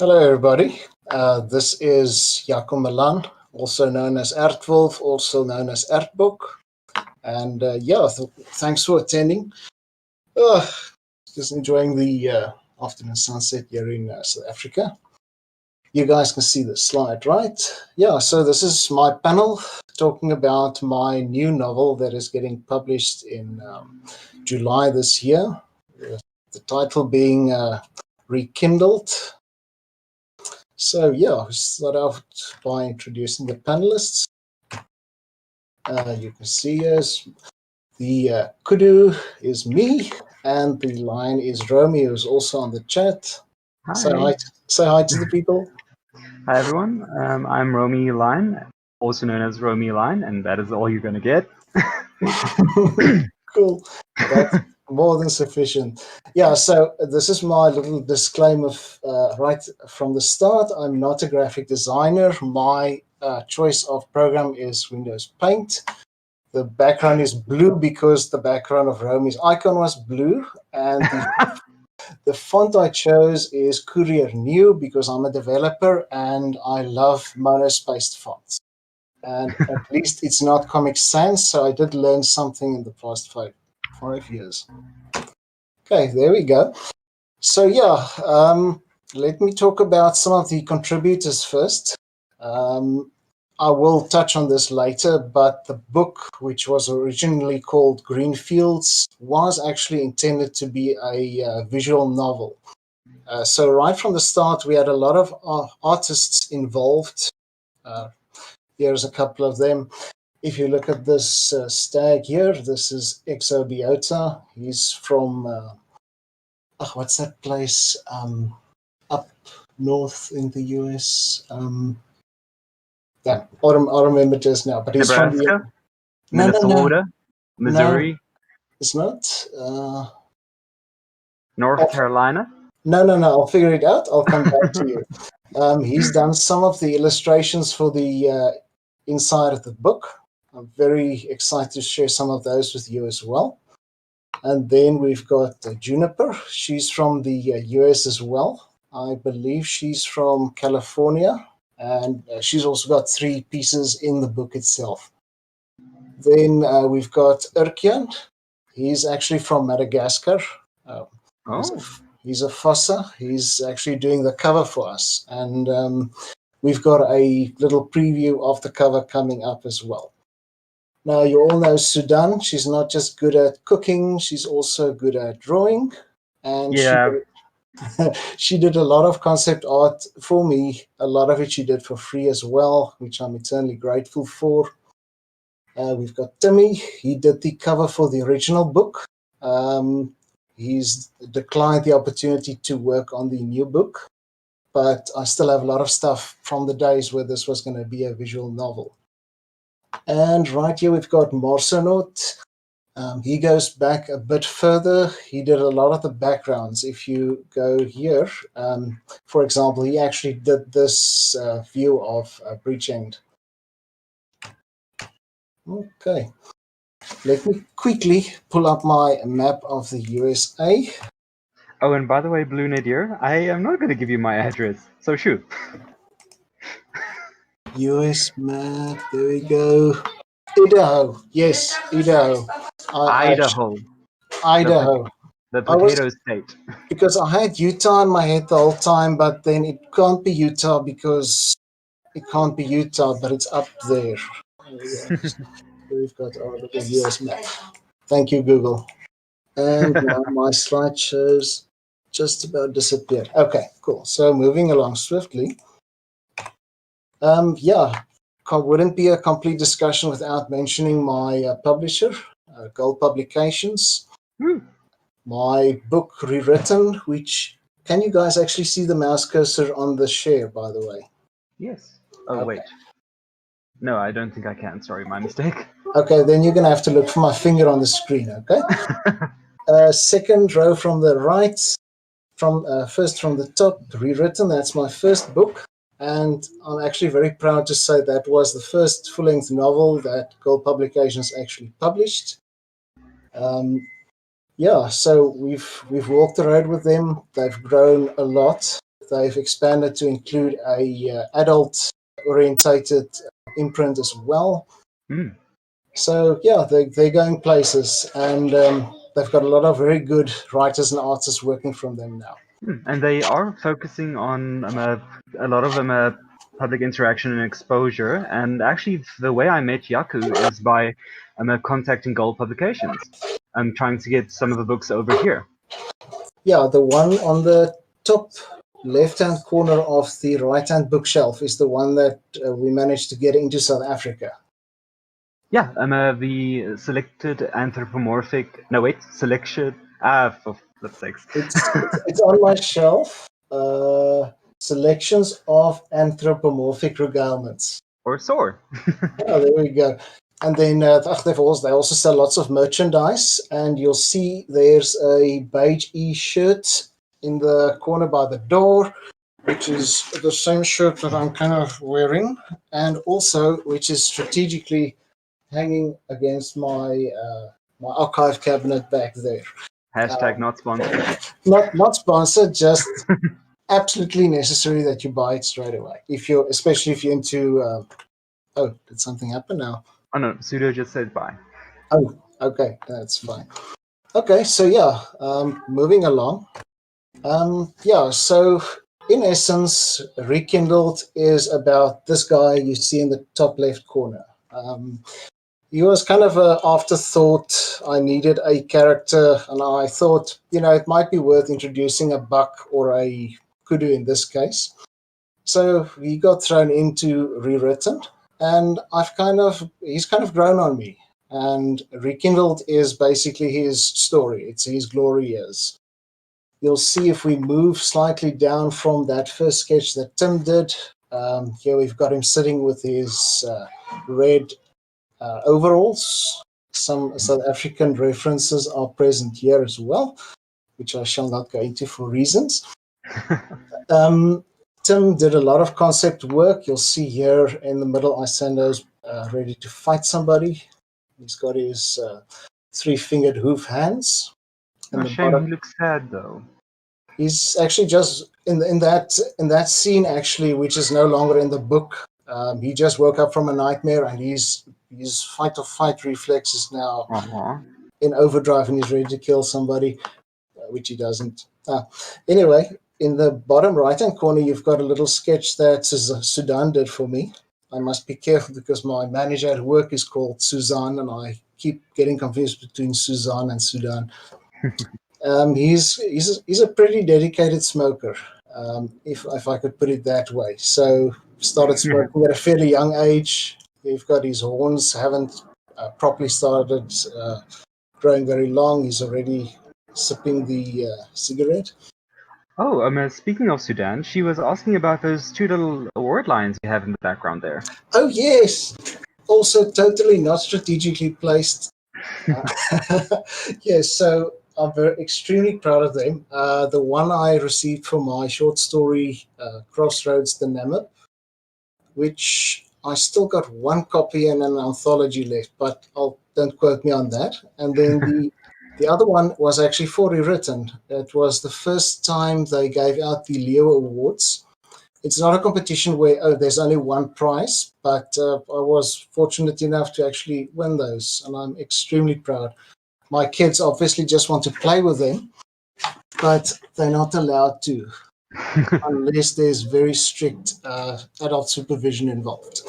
Hello, everybody. This is Jaco Milan, also known as Artwolf, also known as Artbook. And thanks for attending. Just enjoying the afternoon sunset here in South Africa. You guys can see the slide, right? Yeah, so this is my panel talking about my new novel that is getting published in July this year. The title being reKindled. So yeah, we start out by introducing the panelists. You can see as the kudu is me, and the lion is Romy, who's also on the chat. Hi. Say hi to the people. Hi everyone, I'm Romy Line, also known as Romy Line, and that is all you're going to get. Cool. That's more than sufficient. Yeah, so this is my little disclaimer right from the start. I'm not a graphic designer. My choice of program is Windows Paint. The background is blue because the background of Romy's icon was blue, and the font I chose is Courier New because I'm a developer and I love monospaced fonts. And at least it's not Comic Sans, so I did learn something in the past five years. Okay, there we go. So yeah, let me talk about some of the contributors first. I will touch on this later, but the book, which was originally called Green Fields, was actually intended to be a visual novel. So right from the start, we had a lot of artists involved. Here's a couple of them. If you look at this stag here, this is Exobiota. He's from, what's that place up north in the US? Yeah, I remember just now, but he's Nebraska? from Minnesota? Missouri? No, it's not. North Carolina? No, I'll figure it out. I'll come back to you. He's done some of the illustrations for the inside of the book. I'm very excited to share some of those with you as well. And then we've got Juniper. She's from the US as well. I believe she's from California. And she's also got 3 pieces in the book itself. Then we've got Urkian. He's actually from Madagascar. He's a fossa. He's actually doing the cover for us. And we've got a little preview of the cover coming up as well. Now, you all know Sudan. She's not just good at cooking, she's also good at drawing. And yeah. she did a lot of concept art for me. A lot of it she did for free as well, which I'm eternally grateful for. We've got Timmy. He did the cover for the original book. He's declined the opportunity to work on the new book, but I still have a lot of stuff from the days where this was going to be a visual novel. And right here we've got Morsonot. He goes back a bit further. He did a lot of the backgrounds. If you go here, for example, he actually did this view of Breach End. Okay. Let me quickly pull up my map of the USA. Oh, and by the way, Blue Nadir, I am not going to give you my address, so shoot. US map, there we go. Idaho, yes, Idaho. Idaho. Idaho. The potato state. Because I had Utah in my head the whole time, but then it can't be Utah because it can't be Utah, but it's up there. We've got our little US map. Thank you, Google. And now my slideshows just about disappeared. Okay, cool. So moving along swiftly. Wouldn't be a complete discussion without mentioning my publisher, Gold Publications. My book rewritten, which, can you guys actually see the mouse cursor on the share, by the way? Yes. Oh, okay. Wait. No, I don't think I can. Sorry, my mistake. Okay, then you're going to have to look for my finger on the screen, okay? Second row from the right, first from the top, rewritten. That's my first book. And I'm actually very proud to say that was the first full-length novel that Gold Publications actually published. So we've walked the road with them. They've grown a lot they've expanded to include a adult-orientated imprint as well. Mm. So yeah, they're going places, and they've got a lot of very good writers and artists working from them now. And they are focusing on a lot of them public interaction and exposure. And actually, the way I met Yaku is by contacting Gold Publications. I'm trying to get some of the books over here. Yeah, the one on the top left-hand corner of the right-hand bookshelf is the one that we managed to get into South Africa. Yeah, the selected anthropomorphic. No, wait, selection. For flip's sakes. It's on my shelf. Selections of anthropomorphic regalements. Or SOAR. Oh, there we go. And then they also sell lots of merchandise, and you'll see there's a beige shirt in the corner by the door, which is the same shirt that I'm kind of wearing, and also which is strategically hanging against my my archive cabinet back there. Hashtag not sponsored. Not sponsored, just absolutely necessary that you buy it straight away. Especially if you're into. Oh, did something happen now? Oh no, Sudo just said bye. Oh, okay, that's fine. Okay, so yeah, moving along. So in essence, reKindled is about this guy you see in the top left corner. He was kind of an afterthought. I needed a character, and I thought, it might be worth introducing a buck or a kudu in this case. So he got thrown into rewritten, and he's kind of grown on me. And reKindled is basically his story. It's his glory years. You'll see if we move slightly down from that first sketch that Tim did. Here we've got him sitting with his red overalls. Some South African references are present here as well, which I shall not go into for reasons. Tim did a lot of concept work. You'll see here in the middle, Isando's ready to fight somebody. He's got his three-fingered hoof hands. Oh, shame, he looks sad though. He's actually just in that scene actually, which is no longer in the book. He just woke up from a nightmare, and his fight or flight reflex is now in overdrive, and he's ready to kill somebody, which he doesn't. Anyway, in the bottom right-hand corner, you've got a little sketch that Sudan did for me. I must be careful because my manager at work is called Suzanne, and I keep getting confused between Suzanne and Sudan. He's a pretty dedicated smoker, if I could put it that way. So started smoking at a fairly young age. You've got his horns haven't properly started growing very long. He's already sipping the cigarette. Oh, speaking of Sudan, she was asking about those two little award lines you have in the background there. Oh, yes. Also totally not strategically placed. Yes, so I'm extremely proud of them. The one I received for my short story, Crossroads the Namib, which I still got one copy and an anthology left, but don't quote me on that. And then the other one was actually for rewritten. It was the first time they gave out the Leo Awards. It's not a competition where there's only one prize, but I was fortunate enough to actually win those, and I'm extremely proud. My kids obviously just want to play with them, but they're not allowed to unless there's very strict adult supervision involved.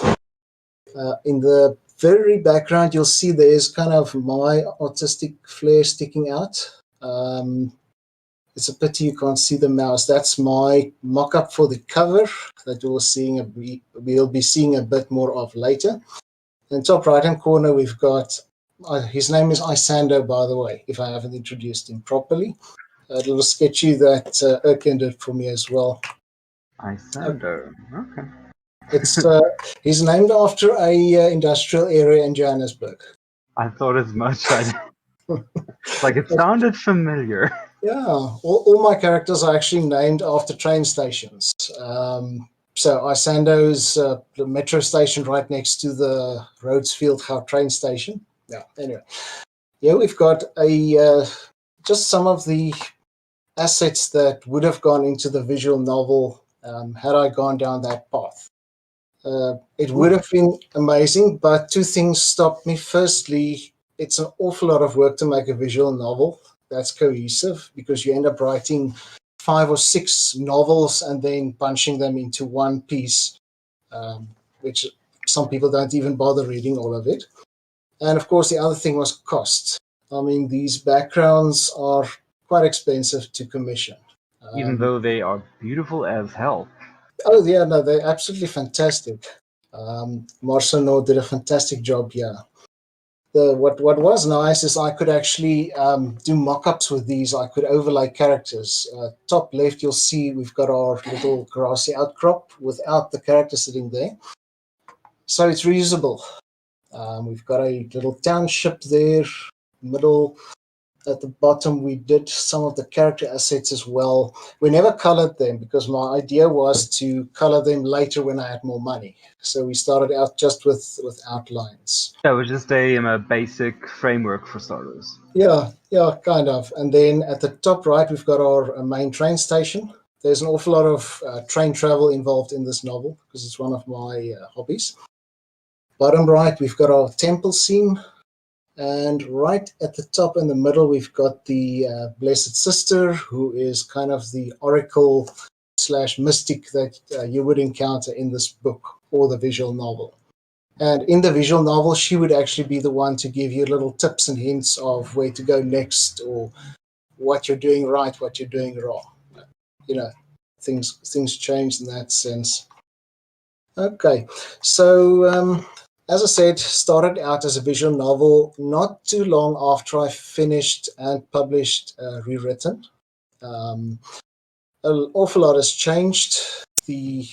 In the very background, you'll see there's kind of my artistic flair sticking out. It's a pity you can't see the mouse. That's my mock-up for the cover that we'll be seeing a bit more of later. In the top right-hand corner, we've got, his name is Isando, by the way, if I haven't introduced him properly. A little sketchy that Erkin did for me as well. Isando, okay. He's named after a industrial area in Johannesburg. I thought as much. Like it sounded familiar. Yeah, all my characters are actually named after train stations. So Isando's the metro station right next to the Rhodesfield train station. Yeah, anyway. Yeah, we've got just some of the assets that would have gone into the visual novel had I gone down that path. It would have been amazing, but two things stopped me. Firstly, it's an awful lot of work to make a visual novel that's cohesive, because you end up writing 5 or 6 novels and then punching them into one piece, which some people don't even bother reading all of it. And of course, the other thing was cost. I mean, these backgrounds are quite expensive to commission. Even though they are beautiful as hell. Oh, yeah, no, they're absolutely fantastic. Marcelo did a fantastic job here. What was nice is I could actually do mock-ups with these. I could overlay characters. Top left, you'll see we've got our little grassy outcrop without the character sitting there. So it's reusable. We've got a little township there, middle. At the bottom, we did some of the character assets as well. We never colored them because my idea was to color them later when I had more money. So we started out just with outlines. That was just a basic framework for starters. Yeah, kind of. And then at the top right, we've got our main train station. There's an awful lot of train travel involved in this novel because it's one of my hobbies. Bottom right, we've got our temple scene. And right at the top in the middle, we've got the Blessed Sister, who is kind of the oracle / mystic that you would encounter in this book or the visual novel. And in the visual novel, she would actually be the one to give you little tips and hints of where to go next, or what you're doing right, what you're doing wrong. You know, things change in that sense. Okay, so as I said, started out as a visual novel not too long after I finished and published Rewritten. An awful lot has changed. The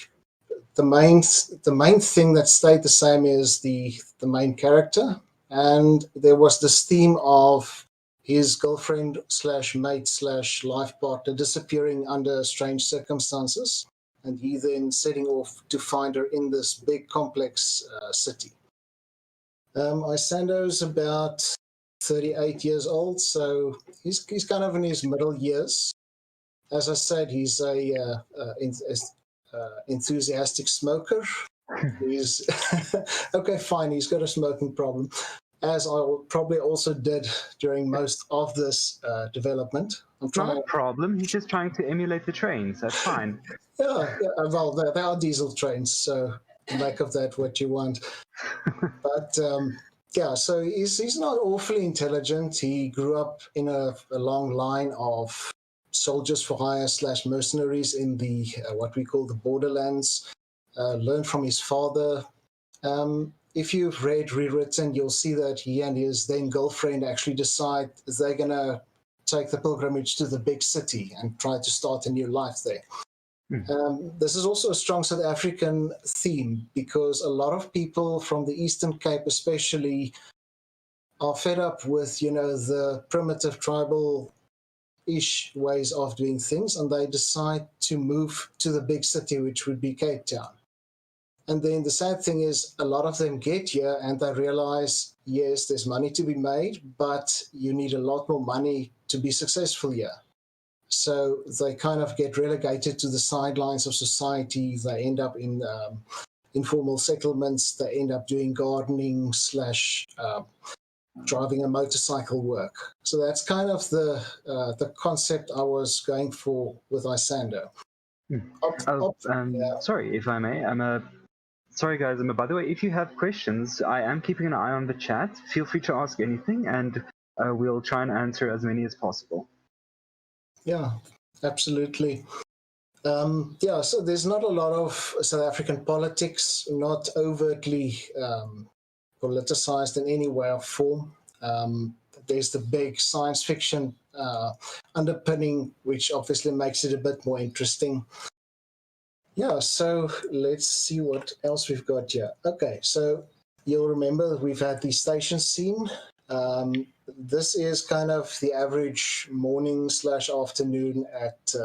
main thing that stayed the same is the main character, and there was this theme of his girlfriend / mate / life partner disappearing under strange circumstances, and he then setting off to find her in this big complex city. Isando's about 38 years old, so he's kind of in his middle years. As I said, he's a enthusiastic smoker. He's okay, fine. He's got a smoking problem, as I probably also did during most of this development. I'm trying. Not a problem. He's just trying to emulate the trains. That's fine. Yeah, well, they are diesel trains, so make of that what you want. But yeah, so he's not awfully intelligent. He grew up in a long line of soldiers for hire / mercenaries in the what we call the borderlands. Learned from his father. If you've read Rewritten, you'll see that he and his then girlfriend actually decide they're going to take the pilgrimage to the big city and try to start a new life there. This is also a strong South African theme, because a lot of people from the Eastern Cape especially are fed up with, the primitive tribal-ish ways of doing things, and they decide to move to the big city, which would be Cape Town. And then the sad thing is a lot of them get here and they realize, yes, there's money to be made, but you need a lot more money to be successful here. So they kind of get relegated to the sidelines of society. They end up in informal settlements. They end up doing gardening / driving a motorcycle work. So that's kind of the concept I was going for with Isando. Sorry, if I may. Sorry, guys. By the way, if you have questions, I am keeping an eye on the chat. Feel free to ask anything, and we'll try and answer as many as possible. Yeah, absolutely. So there's not a lot of South African politics, not overtly politicized in any way or form. There's the big science fiction underpinning, which obviously makes it a bit more interesting. Yeah, so let's see what else we've got here. Okay, so you'll remember that we've had the station scene. This is kind of the average morning / afternoon at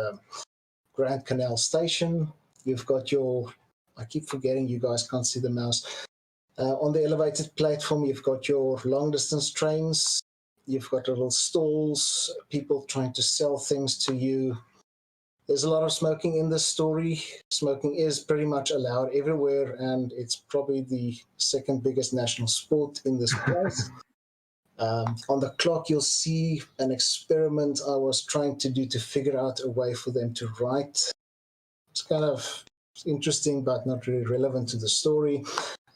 Grand Canal Station. You've got I keep forgetting you guys can't see the mouse. On the elevated platform, you've got your long distance trains. You've got little stalls, people trying to sell things to you. There's a lot of smoking in this story. Smoking is pretty much allowed everywhere, and it's probably the second biggest national sport in this place. On the clock, you'll see an experiment I was trying to do to figure out a way for them to write. It's kind of interesting, but not really relevant to the story.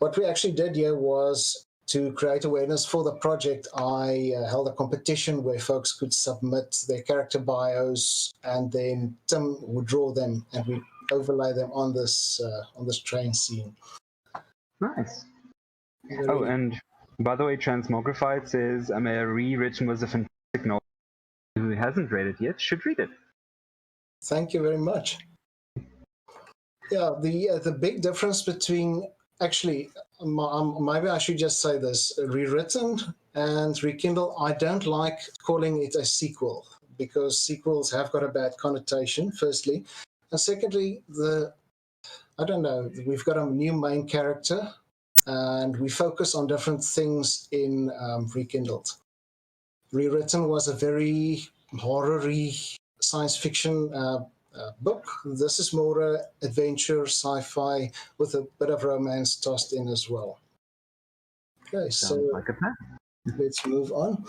What we actually did here was to create awareness for the project. I held a competition where folks could submit their character bios, and then Tim would draw them, and we overlay them on this train scene. Nice. Oh, and by the way, Transmogrified says rewritten was a fantastic novel. Who hasn't read it yet should read it. Thank you very much. Yeah, the big difference between, actually, maybe I should just say this, rewritten and rekindled, I don't like calling it a sequel, because sequels have got a bad connotation, firstly. And secondly, I don't know, we've got a new main character, and we focus on different things in Rekindled. Rewritten was a very horror-y science fiction book. This is more adventure, sci-fi, with a bit of romance tossed in as well. Okay, Sounds so like a plan. Let's move on.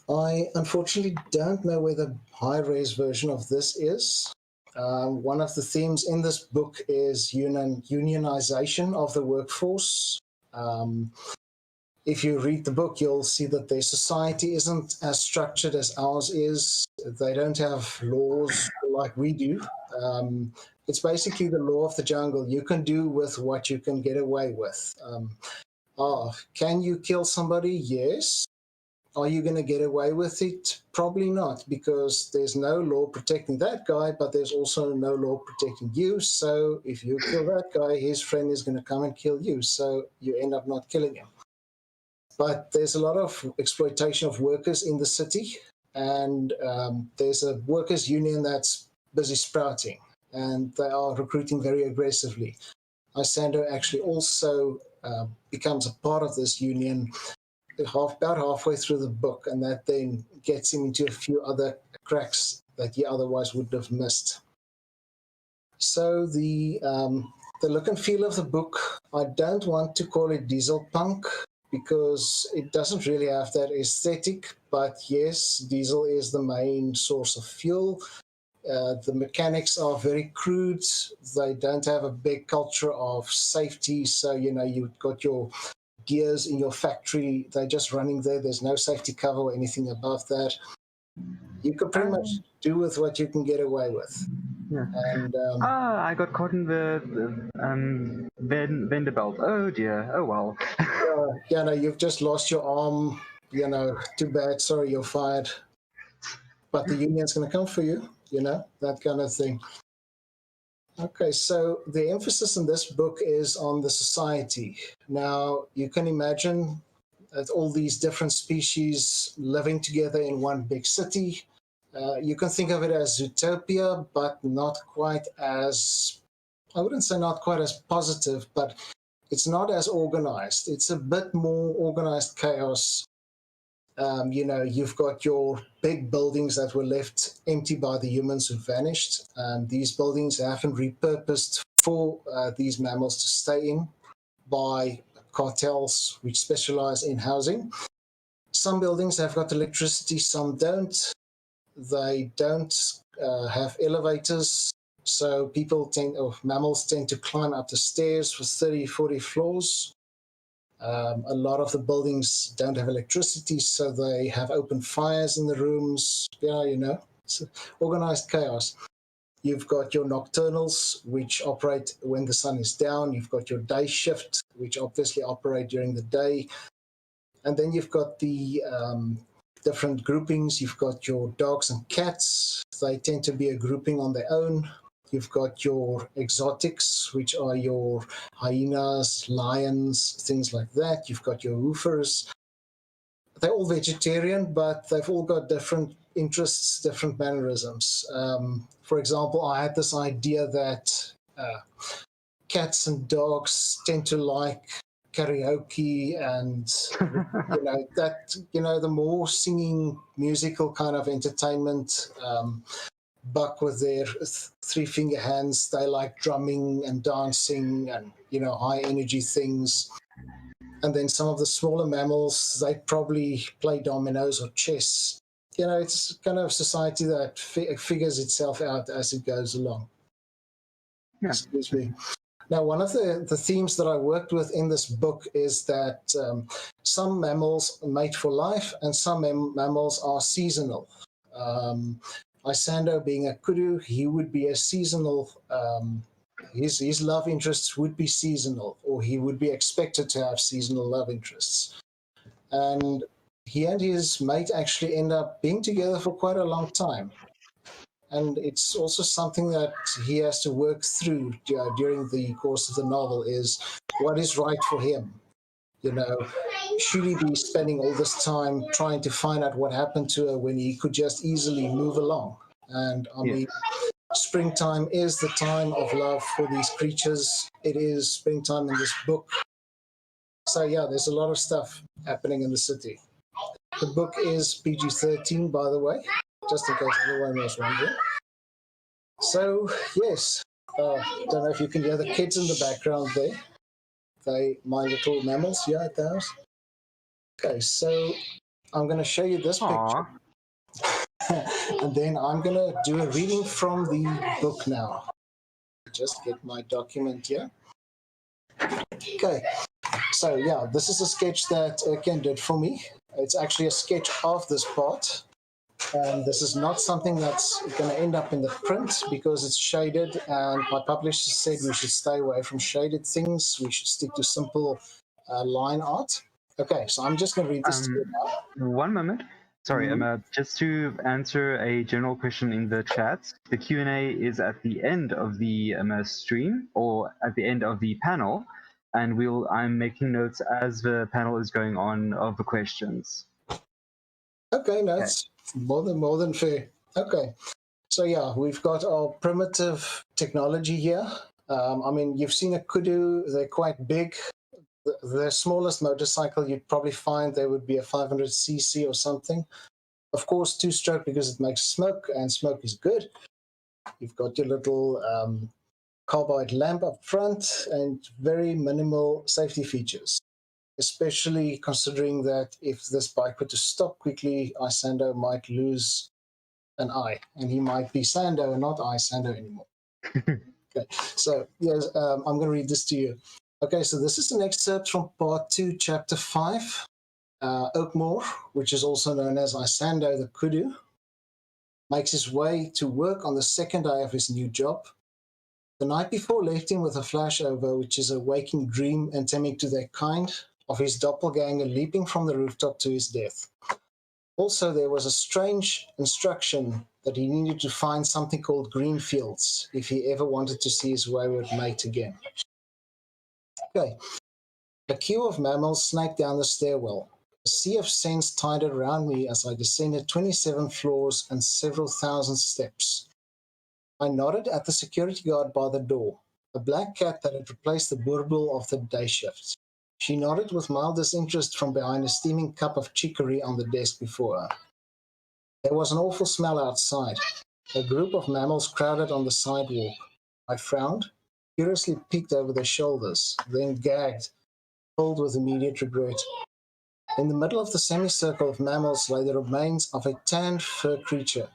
I unfortunately don't know where the high-res version of this is. One of the themes in this book is unionization of the workforce. If you read the book, you'll see that their society isn't as structured as ours is. They don't have laws like we do. It's basically the law of the jungle. You can do with what you can get away with. Can you kill somebody? Yes. Are you going to get away with it? Probably not, because there's no law protecting that guy, but there's also no law protecting you. So if you kill that guy, his friend is going to come and kill you. So you end up not killing him. But there's a lot of exploitation of workers in the city, and there's a workers' union that's busy sprouting, and they are recruiting very aggressively. Lysander actually also becomes a part of this union about halfway through the book, and that then gets him into a few other cracks that he otherwise would have missed. So the look and feel of the book, I don't want to call it diesel punk, because it doesn't really have that aesthetic, but yes, diesel is the main source of fuel. The mechanics are very crude. They don't have a big culture of safety. So, you've got your gears in your factory, they're just running there. There's no safety cover or anything above that. You can pretty much do with what you can get away with. Yeah. And I got caught in the vendor belt. Oh dear. Oh well. you've just lost your arm. Too bad. Sorry, you're fired. But the union's going to come for you. That kind of thing. Okay, so the emphasis in this book is on the society. Now, you can imagine that all these different species living together in one big city. You can think of it as utopia, but not quite as, I wouldn't say not quite as positive, but it's not as organized. It's a bit more organized chaos. You've got your big buildings that were left empty by the humans who vanished. These buildings have been repurposed for these mammals to stay in by cartels which specialize in housing. Some buildings have got electricity, some don't. They don't have elevators, so mammals tend to climb up the stairs for 30, 40 floors. A lot of the buildings don't have electricity, so they have open fires in the rooms. It's organized chaos. You've got your nocturnals, which operate when the sun is down. You've got your day shift, which obviously operate during the day. And then you've got the different groupings. You've got your dogs and cats. They tend to be a grouping on their own. You've got your exotics, which are your hyenas, lions, things like that. You've got your woofers. They're all vegetarian, but they've all got different interests, different mannerisms. For example, I had this idea that cats and dogs tend to like karaoke and the more singing musical kind of entertainment. Buck with their three finger hands, they like drumming and dancing and high energy things. And then some of the smaller mammals, they probably play dominoes or chess. It's kind of society that figures itself out as it goes along. Yeah. Excuse me. Now, one of the themes that I worked with in this book is that some mammals mate for life and some mammals are seasonal. Isando being a kudu, he would be a seasonal, his love interests would be seasonal, or he would be expected to have seasonal love interests. And he and his mate actually end up being together for quite a long time. And it's also something that he has to work through during the course of the novel, is what is right for him. Should he be spending all this time trying to find out what happened to her when he could just easily move along? And I mean, springtime is the time of love for these creatures. It is springtime in this book. So yeah, there's a lot of stuff happening in the city. The book is PG-13, by the way, just in case anyone was wondering. So yes, don't know if you can hear the kids in the background there. My little mammals, yeah, those. Okay, so I'm going to show you this picture. And then I'm going to do a reading from the book now. Just get my document here. Okay, so yeah, this is a sketch that Ken did for me. It's actually a sketch of this part. And this is not something that's going to end up in the print because it's shaded, and my publisher said we should stay away from shaded things. We should stick to simple line art. Okay, so I'm just going to read this to you now. One moment. Sorry, just to answer a general question in the chat, the Q&A is at the end of the stream, or at the end of the panel, and I'm making notes as the panel is going on of the questions. Okay, that's more than fair. Okay, so yeah, we've got our primitive technology here. I mean, you've seen a kudu, they're quite big. The smallest motorcycle you'd probably find there would be a 500cc or something. Of course, two-stroke because it makes smoke, and smoke is good. You've got your little carbide lamp up front and very minimal safety features, especially considering that if this bike were to stop quickly, Isando might lose an eye, and he might be Sando and not Isando anymore. Okay, so yes, I'm going to read this to you. Okay, so this is an excerpt from part 2, chapter 5. Oakmore, which is also known as Isando the kudu, makes his way to work on the second day of his new job. The night before left him with a flashover, which is a waking dream endemic to their kind, of his doppelganger leaping from the rooftop to his death. Also, there was a strange instruction that he needed to find something called green fields if he ever wanted to see his wayward mate again. Okay. A queue of mammals snaked down the stairwell. A sea of scents tided around me as I descended 27 floors and several thousand steps. I nodded at the security guard by the door, a black cat that had replaced the burble of the day shift. She nodded with mild disinterest from behind a steaming cup of chicory on the desk before her. There was an awful smell outside. A group of mammals crowded on the sidewalk. I frowned, curiously peeked over their shoulders, then gagged, filled with immediate regret. In the middle of the semicircle of mammals lay the remains of a tanned fur creature,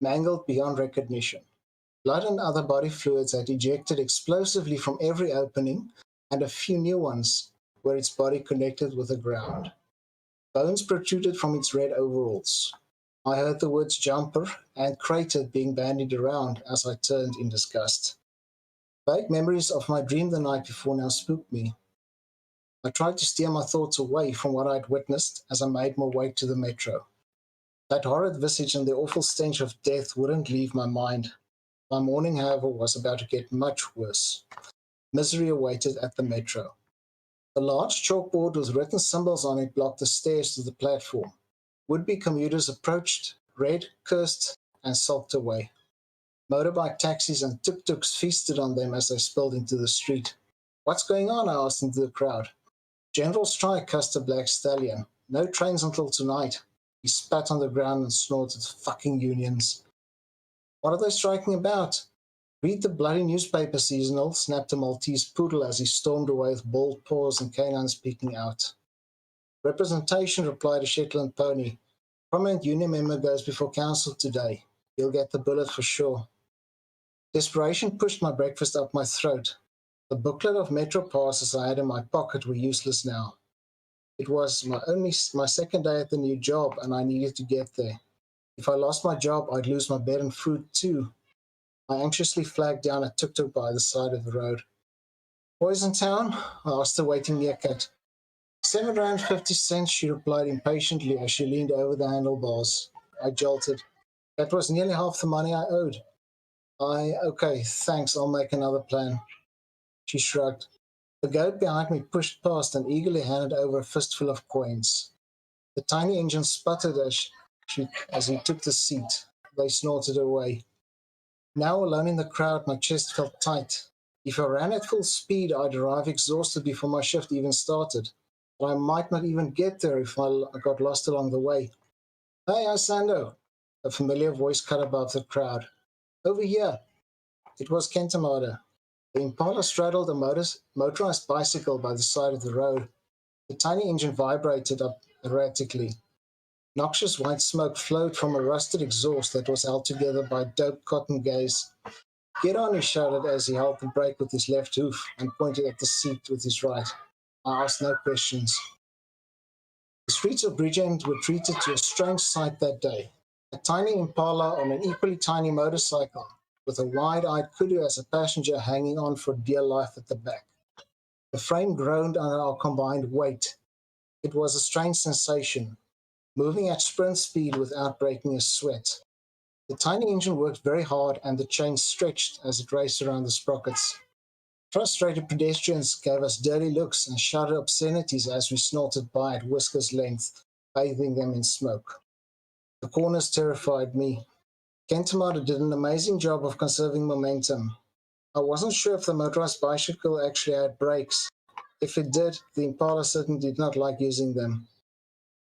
mangled beyond recognition. Blood and other body fluids had ejected explosively from every opening, and a few new ones where its body connected with the ground. Bones protruded from its red overalls. I heard the words jumper and crater being bandied around as I turned in disgust. Vague memories of my dream the night before now spooked me. I tried to steer my thoughts away from what I'd witnessed as I made my way to the metro. That horrid visage and the awful stench of death wouldn't leave my mind. My morning, however, was about to get much worse. Misery awaited at the metro. A large chalkboard with written symbols on it blocked the stairs to the platform. Would-be commuters approached, read, cursed, and sulked away. Motorbike taxis and tuk-tuks feasted on them as they spilled into the street. "What's going on?" I asked into the crowd. General strike, cussed the black stallion. No trains until tonight. He spat on the ground and snorted, fucking unions. What are they striking about? Read the bloody newspaper, seasonal, snapped the Maltese poodle as he stormed away with bald paws and canines peeking out. Representation, replied a Shetland pony. Prominent union member goes before council today. He'll get the bullet for sure. Desperation pushed my breakfast up my throat. The booklet of metro passes I had in my pocket were useless now. It was my second day at the new job, and I needed to get there. If I lost my job, I'd lose my bed and food too. I anxiously flagged down a tuk-tuk by the side of the road. Boys in town? I asked the waiting meerkat. £7.50, she replied impatiently as she leaned over the handlebars. I jolted. That was nearly half the money I owed. Okay, thanks, I'll make another plan. She shrugged. The goat behind me pushed past and eagerly handed over a fistful of coins. The tiny engine sputtered as he took the seat. They snorted away. Now alone in the crowd, my chest felt tight. If I ran at full speed, I'd arrive exhausted before my shift even started. But I might not even get there if I got lost along the way. Hey, Sando! A familiar voice cut above the crowd. Over here. It was Kentamada. The Impala straddled a motorized bicycle by the side of the road. The tiny engine vibrated up erratically. Noxious white smoke flowed from a rusted exhaust that was held together by doped cotton gaze. Get on, he shouted as he held the brake with his left hoof and pointed at the seat with his right. I asked no questions. The streets of Bridgend were treated to a strange sight that day. A tiny Impala on an equally tiny motorcycle, with a wide-eyed kudu as a passenger hanging on for dear life at the back. The frame groaned under our combined weight. It was a strange sensation, moving at sprint speed without breaking a sweat. The tiny engine worked very hard and the chain stretched as it raced around the sprockets. Frustrated pedestrians gave us dirty looks and shouted obscenities as we snorted by at whiskers' length, bathing them in smoke. The corners terrified me. Kentamada did an amazing job of conserving momentum. I wasn't sure if the motorized bicycle actually had brakes. If it did, the Impala certainly did not like using them.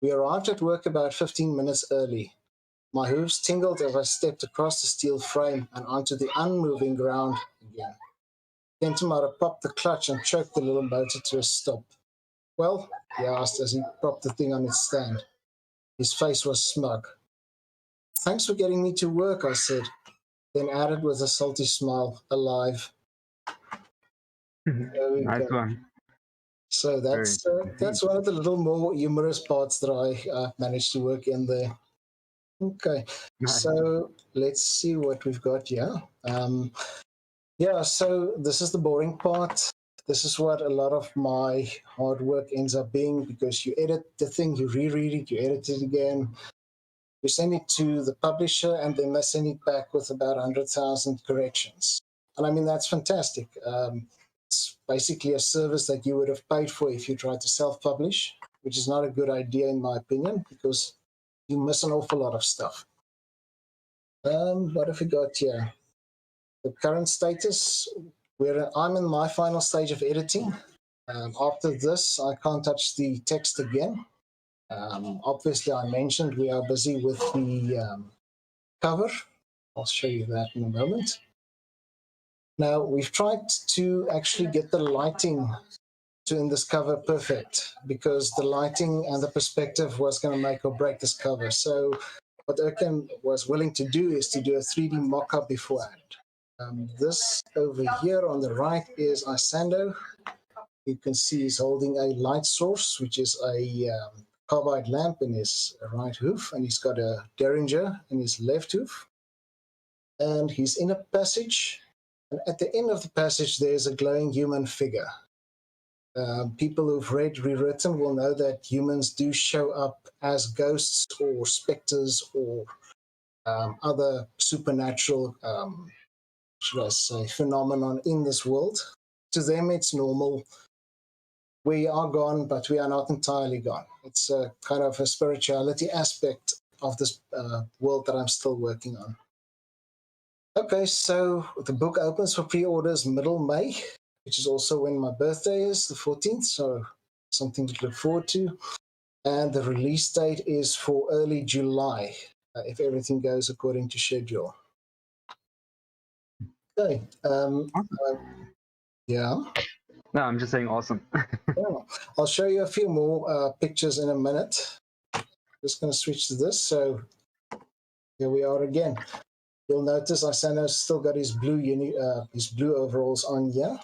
We arrived at work about 15 minutes early. My hooves tingled as I stepped across the steel frame and onto the unmoving ground again. Kentamada popped the clutch and choked the little motor to a stop. Well, he asked as he propped the thing on its stand. His face was smug. Thanks for getting me to work, I said, then added with a salty smile, alive. There we Nice go. one. So that's one of the little more humorous parts that I managed to work in there. Okay, Nice. so let's see what we've got here. So this is the boring part. This is what a lot of my hard work ends up being, because you edit the thing, you reread it, you edit it again, you send it to the publisher, and then they send it back with about 100,000 corrections. And I mean, that's fantastic. It's basically a service that you would have paid for if you tried to self-publish, which is not a good idea in my opinion, because you miss an awful lot of stuff. What have we got here? The current status, I'm in my final stage of editing. After this, I can't touch the text again. Obviously, I mentioned we are busy with the cover. I'll show you that in a moment. Now, we've tried to actually get the lighting in this cover perfect, because the lighting and the perspective was going to make or break this cover. So what Erkan was willing to do is to do a 3D mock-up beforehand. This over here on the right is Isando. You can see he's holding a light source, which is a carbide lamp in his right hoof, and he's got a derringer in his left hoof. And he's in a passage, and at the end of the passage there's a glowing human figure. People who've read Rewritten will know that humans do show up as ghosts or specters or other supernatural should I say, phenomenon in this world. To them, it's normal. We are gone, but we are not entirely gone. It's a kind of a spirituality aspect of this world that I'm still working on. Okay, so the book opens for pre-orders middle May, which is also when my birthday is, the 14th. So something to look forward to. And the release date is for early July, if everything goes according to schedule. Okay. Yeah. No, I'm just saying awesome. Yeah. I'll show you a few more pictures in a minute. Just going to switch to this. So here we are again. You'll notice Isano's still got his blue overalls on here.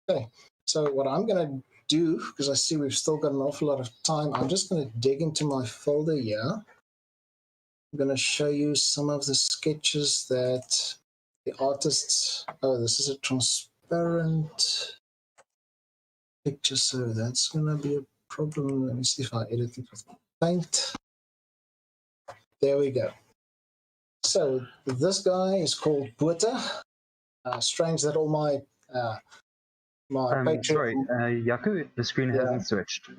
Okay. So what I'm going to do, because I see we've still got an awful lot of time, I'm just going to dig into my folder here. I'm going to show you some of the sketches that the artists. Oh, this is a transparent picture, so that's going to be a problem. Let me see if I edit it with paint. There we go. So this guy is called Buerta. Strange that all my Sorry, Yaku, the screen hasn't switched.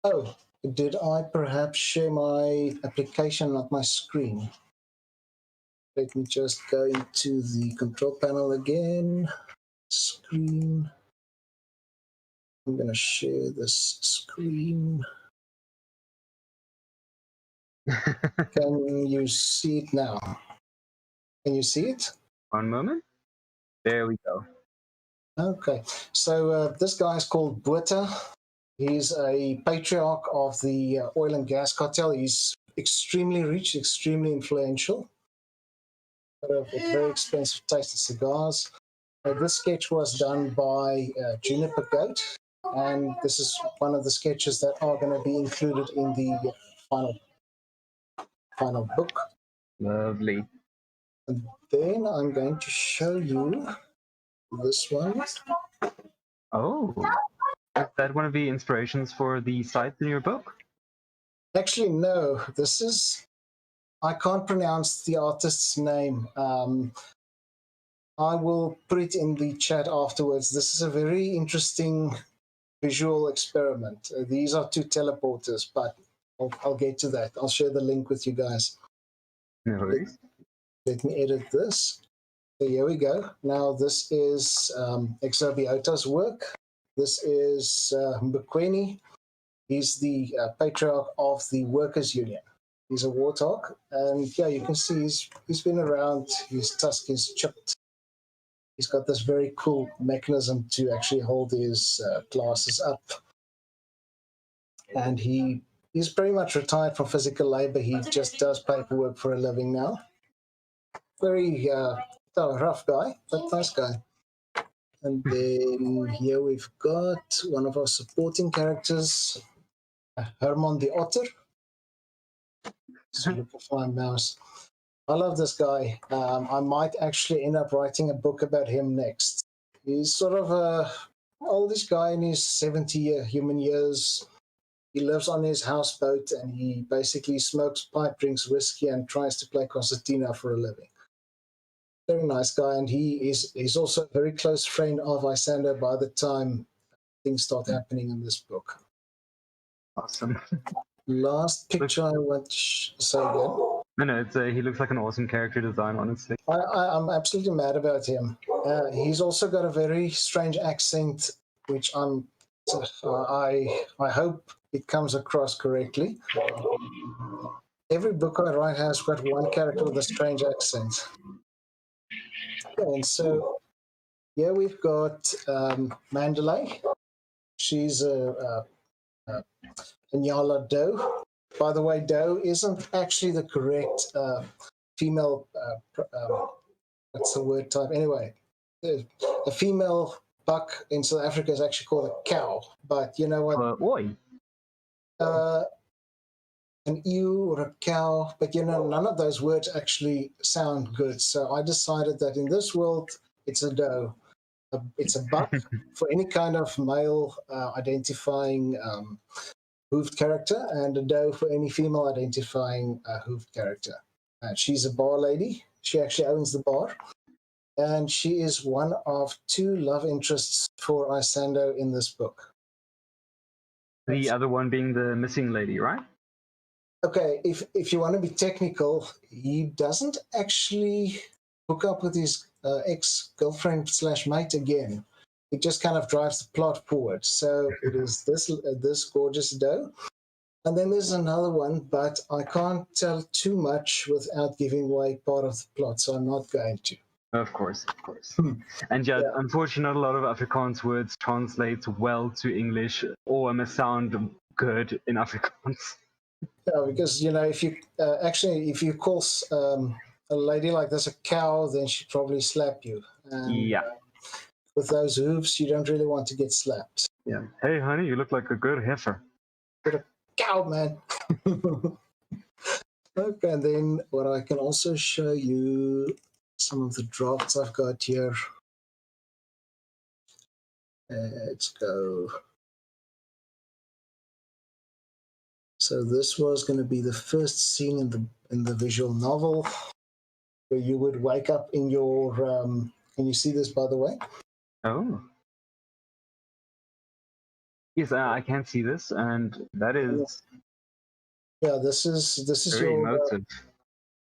Oh, did I perhaps share my application, not my screen? Let me just go into the control panel again. Screen. I'm going to share this screen. Can you see it now? Can you see it? One moment. There we go. Okay. So this guy is called Buerta. He's a patriarch of the oil and gas cartel. He's extremely rich, extremely influential. Got a very expensive taste of cigars. This sketch was done by Juniper Goat, and this is one of the sketches that are going to be included in the final book. Lovely. And then I'm going to show you this one. Oh, is that one of the inspirations for the sites in your book? Actually, no. This is, I can't pronounce the artist's name. I will put it in the chat afterwards. This is a very interesting visual experiment. These are two teleporters, but I'll get to that. I'll share the link with you guys. No worries. Let me edit this. So here we go. Now this is Exobiota's work. This is Mbekweni. He's the patriarch of the Workers' Union. He's a warthog. And yeah, you can see he's been around. His tusk is chipped. He's got this very cool mechanism to actually hold his glasses up. And he's pretty much retired from physical labor. He just does paperwork for a living now. Very rough guy, but nice guy. And then here we've got one of our supporting characters, Herman the Otter. Just look for my mouse. I love this guy. I might actually end up writing a book about him next. He's sort of a oldish guy in his 70 human years. He lives on his houseboat and he basically smokes pipe, drinks whiskey, and tries to play concertina for a living. Very nice guy, and he's also a very close friend of Isando by the time things start happening in this book. Awesome. Last picture I want to say again. No, he looks like an awesome character design, honestly. I'm absolutely mad about him. He's also got a very strange accent, which I hope it comes across correctly. Every book I write has got one character with a strange accent. And so here we've got Mammalæ. She's a Nyala doe. By the way, doe isn't actually the correct female, what's the word type? Anyway, a female buck in South Africa is actually called a cow. But you know what? Oi. An ewe or a cow, but none of those words actually sound good. So I decided that in this world, it's a doe. It's a buck for any kind of male identifying hooved character, and a doe for any female identifying hooved character. She's a bar lady. She actually owns the bar. And she is one of two love interests for Isando in this book. The other one being the missing lady, right? Okay, if you want to be technical, he doesn't actually hook up with his ex-girlfriend /mate again. it just kind of drives the plot forward. So it is this gorgeous doe. And then there's another one, but I can't tell too much without giving away part of the plot, so I'm not going to. Of course. And yeah, unfortunately, not a lot of Afrikaans words translate well to English or must sound good in Afrikaans. Yeah, because if you if you call a lady like this a cow, then she'd probably slap you. And, with those hooves, you don't really want to get slapped. Yeah. Hey, honey, you look like a good heifer. Get a cow, man. Okay, and then what I can also show you some of the drafts I've got here. Let's go. So this was going to be the first scene in the visual novel, where you would wake up in your. Can you see this, by the way? Oh. Yes, I can see this, and that is. Yeah, this is very your emotive.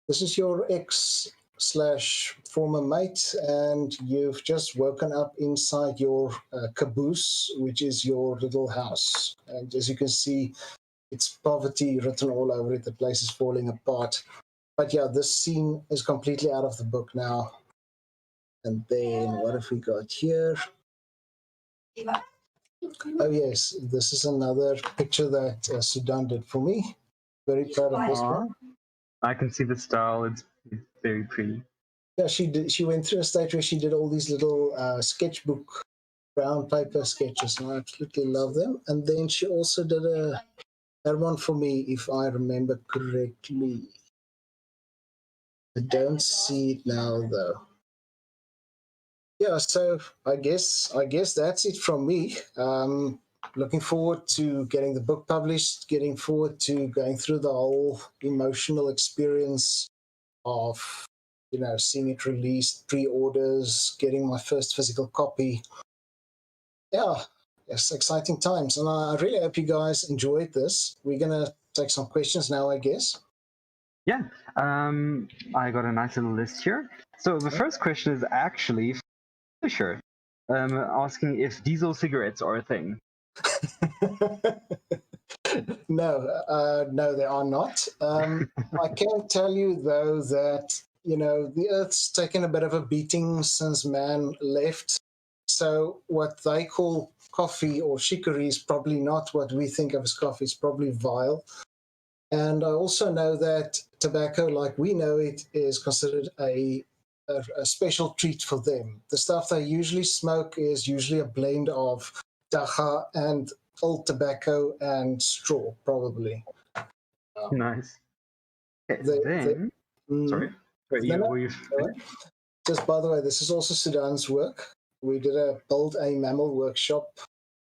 This is your ex/former mate, and you've just woken up inside your caboose, which is your little house. And as you can see, it's poverty written all over it. The place is falling apart. But yeah, this scene is completely out of the book now. And then what have we got here? Oh yes, this is another picture that Sudan did for me. Very proud of this one. I can see the style. It's very pretty. Yeah, she did. She went through a stage where she did all these little sketchbook brown paper sketches, and I absolutely love them. And then she also did that one for me, if I remember correctly. I don't see it now though. Yeah, so I guess that's it from me. Looking forward to getting the book published, getting forward to going through the whole emotional experience of seeing it released, pre-orders, getting my first physical copy. Yeah, it's exciting times, and I really hope you guys enjoyed this. We're gonna take some questions now, I guess. Yeah, I got a nice little list here. So the first question is actually Fisher, asking if diesel cigarettes are a thing. No, they are not. I can tell you though that the Earth's taken a bit of a beating since man left. So what they call coffee or chicory is probably not what we think of as coffee. It's probably vile. And I also know that tobacco, like we know it, is considered a special treat for them. The stuff they usually smoke is usually a blend of dacha and old tobacco and straw, probably. Nice. Okay, sorry. Just by the way, this is also Sudan's work. We did a Build a Mammal workshop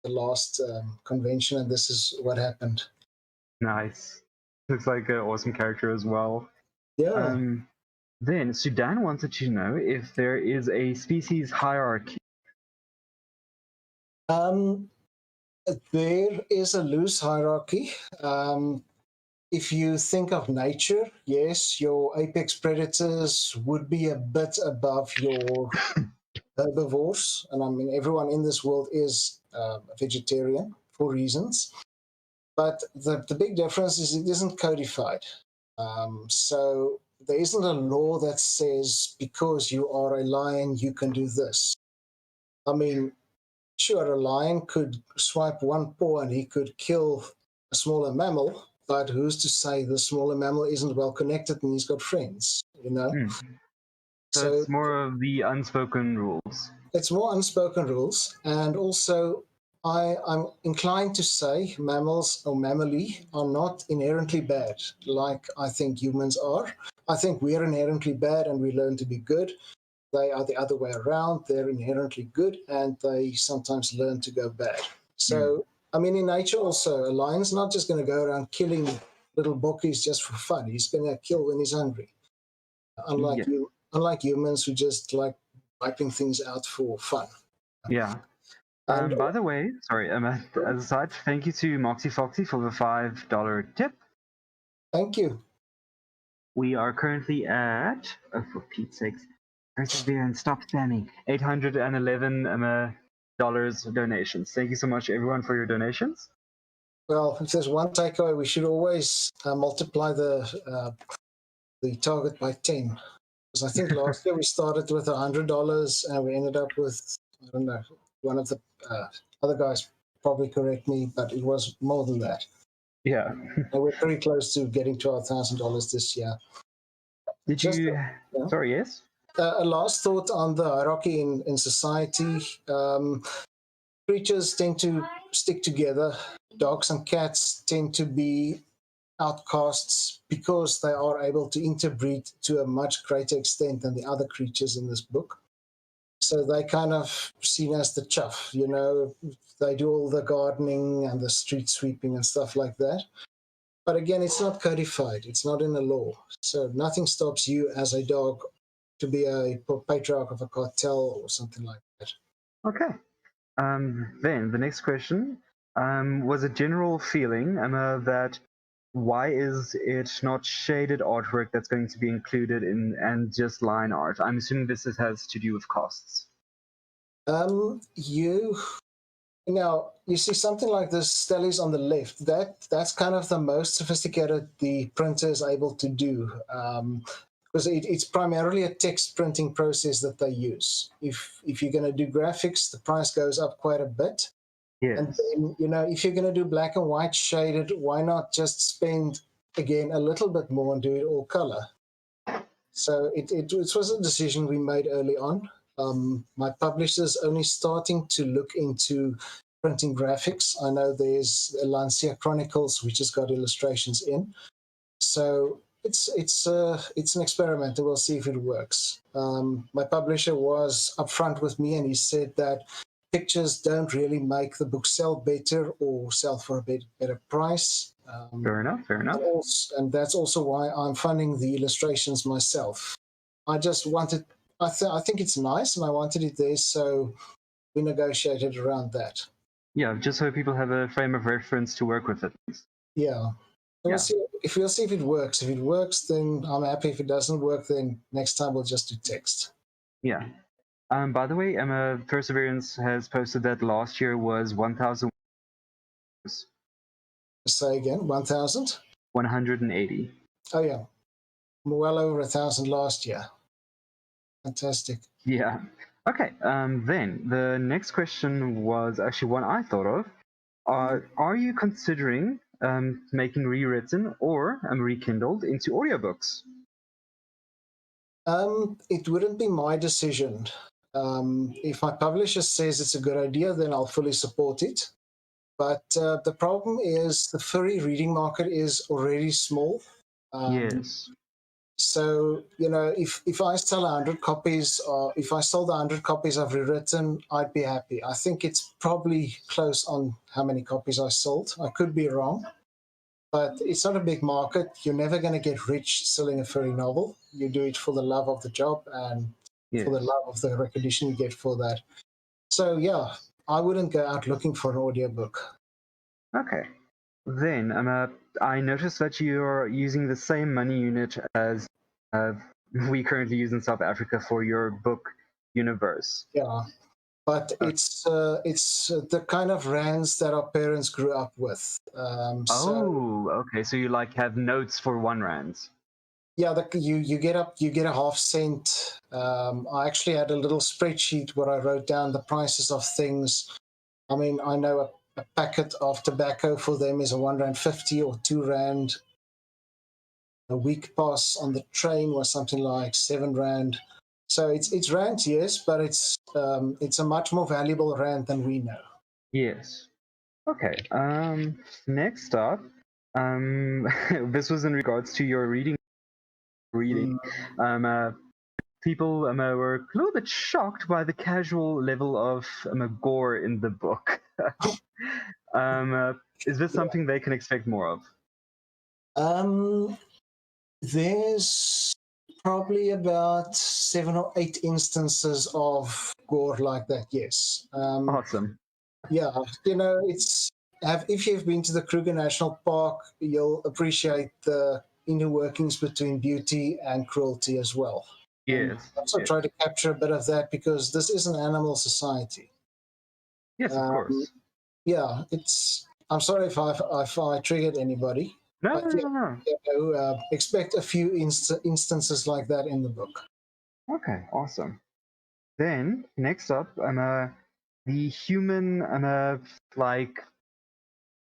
the last convention, and this is what happened. Nice. Looks like an awesome character as well. Yeah. Then Sudan wanted to know if there is a species hierarchy. There is a loose hierarchy. If you think of nature, yes, your apex predators would be a bit above your herbivores. And I mean, everyone in this world is a vegetarian for reasons. But the big difference is it isn't codified. So there isn't a law that says because you are a lion, you can do this. I mean, sure, a lion could swipe one paw and he could kill a smaller mammal, but who's to say the smaller mammal isn't well connected and he's got friends, So it's more of the unspoken rules. It's more unspoken rules, and also I'm inclined to say mammals or Mammalæ are not inherently bad, like I think humans are. I think we're inherently bad and we learn to be good. They are the other way around. They're inherently good and they sometimes learn to go bad. So, I mean, in nature also, a lion's not just going to go around killing little bokkies just for fun. He's going to kill when he's hungry. Unlike humans who just like wiping things out for fun. Yeah. And by the way, sorry, as a side, thank you to Moxie Foxy for the $5 tip. Thank you. We are currently at, for Pete's sakes, FURSAverance, stop spamming, 811 donations. Thank you so much, everyone, for your donations. Well, if there's one takeaway, we should always multiply the target by 10. Because I think last year we started with $100 and we ended up with, I don't know, one of the other guys probably correct me, but it was more than that. Yeah. And we're pretty close to getting $12,000 this year. Did you? Sorry, yes? A last thought on the hierarchy in society. Creatures tend to stick together. Dogs and cats tend to be outcasts because they are able to interbreed to a much greater extent than the other creatures in this book. So they kind of seen as the chuff, you know, they do all the gardening and the street sweeping and stuff like that. But again, it's not codified, it's not in the law. So nothing stops you as a dog to be a patriarch of a cartel or something like that. Okay. Then the next question was a general feeling that why is it not shaded artwork that's going to be included in and just line art? I'm assuming this has to do with costs. You see something like this, Stellies on the left. That's kind of the most sophisticated the printer is able to do, because it's primarily a text printing process that they use. If you're going to do graphics, the price goes up quite a bit. Yes. And then, you know, if you're going to do black and white shaded, why not just spend again a little bit more and do it all color? So it was a decision we made early on. My publisher's only starting to look into printing graphics. I know there's Lancia Chronicles, which has got illustrations in. So it's an experiment, and we'll see if it works. My publisher was upfront with me, and he said that pictures don't really make the book sell better or sell for a better price. Fair enough. And that's also why I'm funding the illustrations myself. I just wanted, I think it's nice, and I wanted it there, so we negotiated around that. Yeah, just so people have a frame of reference to work with it. Yeah. We'll see if it works. If it works, then I'm happy. If it doesn't work, then next time we'll just do text. Yeah. By the way, FURSAverance has posted that last year was 1,000. Say again, 1,000? 180. Oh yeah, well over 1,000 last year. Fantastic. Yeah. Okay. Then the next question was actually one I thought of. Are you considering making rewritten or reKindled into audiobooks? It wouldn't be my decision. If my publisher says it's a good idea, then I'll fully support it. But the problem is the furry reading market is already small. Yes. So, you know, if I sell 100 copies, or if I sold 100 copies of rewritten, I'd be happy. I think it's probably close on how many copies I sold. I could be wrong, but it's not a big market. You're never going to get rich selling a furry novel. You do it for the love of the job and for the love of the recognition you get for that. So, yeah, I wouldn't go out looking for an audiobook. Okay. Then I noticed that you're using the same money unit as we currently use in South Africa for your book universe. Yeah, but it's the kind of rands that our parents grew up with. Okay. So you have notes for 1 rand. Yeah, you get a half cent. I actually had a little spreadsheet where I wrote down the prices of things. I mean, I know a packet of tobacco for them is a 1.50 rand or 2 rand. A week pass on the train was something like 7 rand. So it's rand, yes, but it's a much more valuable rand than we know. Yes. Okay. Next up, this was in regards to your reading. People were a little bit shocked by the casual level of gore in the book. Is this something they can expect more of? There's probably about 7 or 8 instances of gore like that. Yes. Awesome. Yeah, you know, if you've been to the Kruger National Park, you'll appreciate the inner workings between beauty and cruelty as well. Yes. I also try to capture a bit of that because this is an animal society. Yes, of Um, course. yeah, I'm sorry if I triggered anybody, No, but no, yeah, no, no. expect a few instances like that in the book. Okay, awesome. Then next up, the human like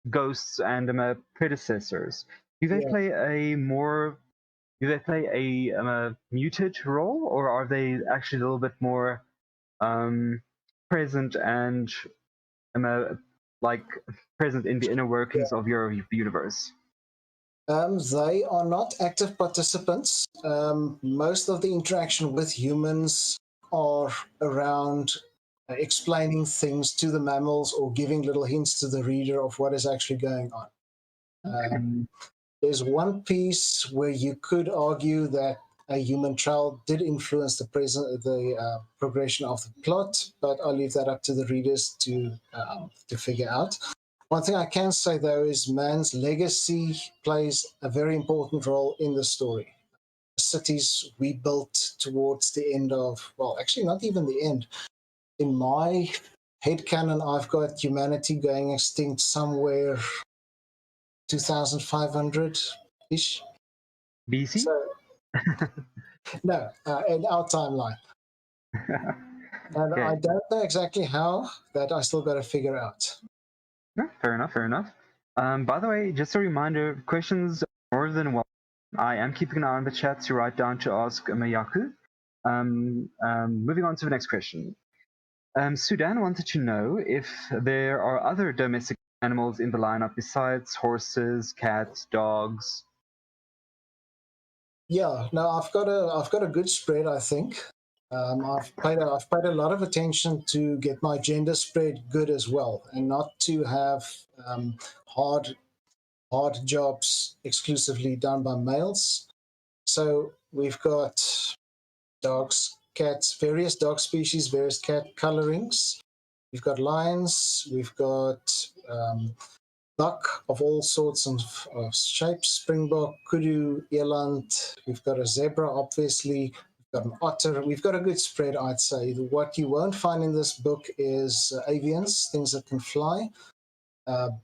ghosts and predecessors. Do they Yeah. play a more do they play a muted role, or are they actually a little bit more um, present and um, uh, like present in the inner workings of your universe? They are not active participants. Most of the interaction with humans are around explaining things to the mammals or giving little hints to the reader of what is actually going on. There's one piece where you could argue that a human child did influence the progression of the plot, but I'll leave that up to the readers to figure out. One thing I can say though is man's legacy plays a very important role in the story. The cities we built towards the end of, well, actually not even the end. In my headcanon, I've got humanity going extinct somewhere 2,500 ish. BC? So no, in our timeline. And I Okay. don't know exactly how, that I still got to figure out. No, fair enough, fair enough. By the way, just a reminder, questions more than welcome. I am keeping an eye on the chat to write down to ask Mayaku. Moving on to the next question. Sudan wanted to know if there are other domestic animals in the lineup besides horses, cats, dogs. Yeah, no, I've got a good spread, I think. I've paid a lot of attention to get my gender spread good as well, and not to have um, hard hard jobs exclusively done by males. So we've got dogs, cats, various dog species, various cat colorings. We've got lions. We've got buck of all sorts of shapes, springbok, kudu, eland. We've got a zebra, obviously. We've got an otter. We've got a good spread, I'd say. What you won't find in this book is avians, things that can fly.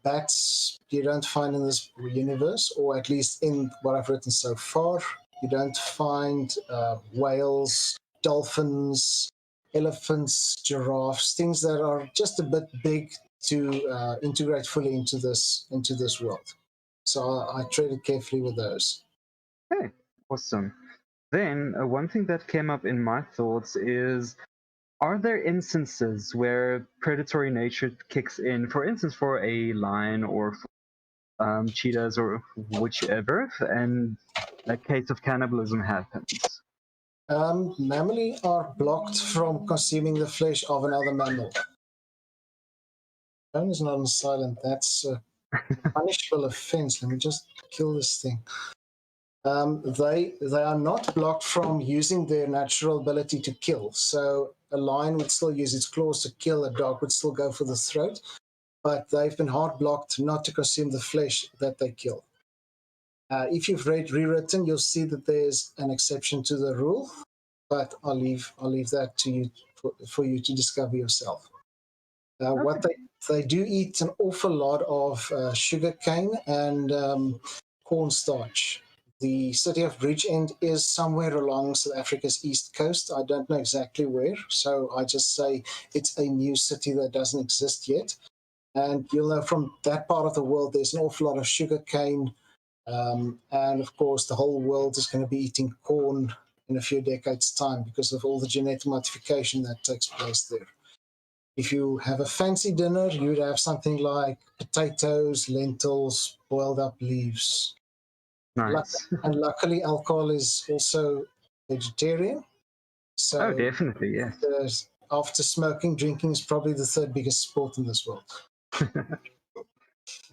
Bats you don't find in this universe, or at least in what I've written so far. You don't find whales, dolphins, elephants, giraffes, things that are just a bit big to integrate fully into this world. So I treaded carefully with those. Okay, awesome. Then, one thing that came up in my thoughts is, are there instances where predatory nature kicks in, for instance, for a lion or cheetahs or whichever, and a case of cannibalism happens? Mammalæ are blocked from consuming the flesh of another mammal. Phone is not on silent. That's a punishable offense. Let me just kill this thing. They are not blocked from using their natural ability to kill. So a lion would still use its claws to kill. A dog would still go for the throat, but they've been hard blocked not to consume the flesh that they kill. If you've rewritten, you'll see that there's an exception to the rule, but I'll leave that to you for you to discover yourself. What Okay. they do eat an awful lot of sugar cane and cornstarch. The city of Bridgend is somewhere along South Africa's east coast. I don't know exactly where, so I just say it's a new city that doesn't exist yet. And you'll know from that part of the world, there's an awful lot of sugar cane. And of course, the whole world is going to be eating corn in a few decades' time because of all the genetic modification that takes place there. If you have a fancy dinner, you'd have something like potatoes, lentils, boiled up leaves. Nice. And luckily, alcohol is also vegetarian. Oh, So definitely, yes. after smoking, drinking is probably the third biggest sport in this world.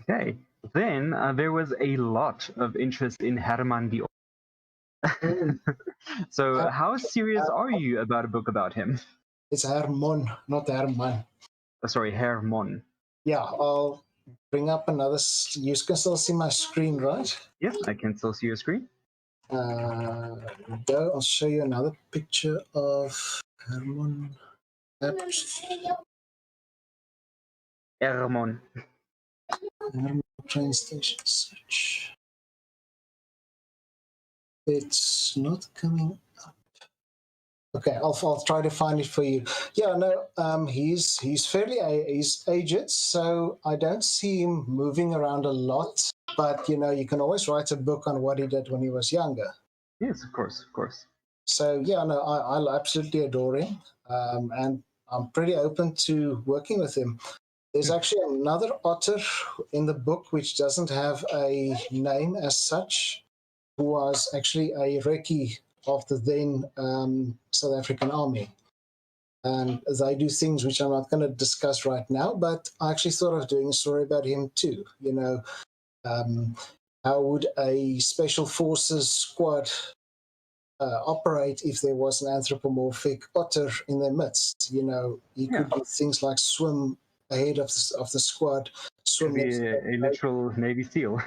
Okay. Then there was a lot of interest in Herman the. Mm. So, how serious are you about a book about him? It's Hermon, not Herman. Sorry, Hermon. Yeah, I'll bring up another. You can still see my screen, right? Yes, I can still see your screen. Go. I'll show you another picture of Hermon. Hermon. Train station search. It's not coming up. Okay, I'll try to find it for you. Yeah, no, he's fairly he's aged, so I don't see him moving around a lot. But you can always write a book on what he did when he was younger. Yes, of course, of course. So yeah, no, I absolutely adore him, and I'm pretty open to working with him. There's actually another otter in the book which doesn't have a name as such, who was actually a recce of the then South African Army. And they do things which I'm not going to discuss right now, but I actually thought of doing a story about him too. How would a special forces squad operate if there was an anthropomorphic otter in their midst? You could do things like swim ahead of the squad, swim Could be next to a literal Navy SEAL.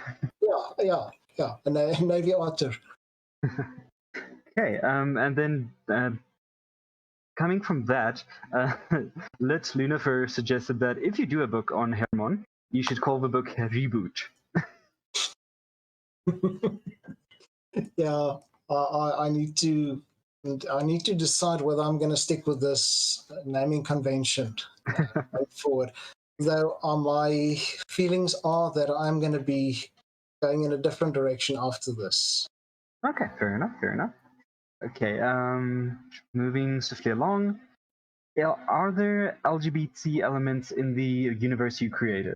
yeah, a Navy otter. Okay, and then coming from that, Lit Lunifer suggested that if you do a book on Hermon, you should call the book Reboot. Yeah, I need to decide whether I'm going to stick with this naming convention going forward. Though my feelings are that I'm going to be going in a different direction after this. Okay, fair enough, fair enough. Okay, moving swiftly along. Are there LGBT elements in the universe you created?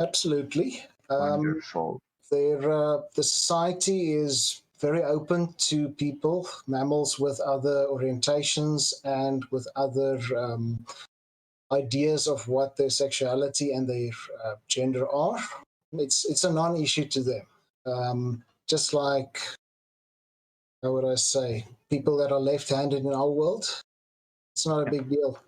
Absolutely. Wonderful. The society is very open to people, mammals with other orientations and with other ideas of what their sexuality and their gender are. It's a non-issue to them. Just like, how would I say, people that are left-handed in our world, it's not a big deal.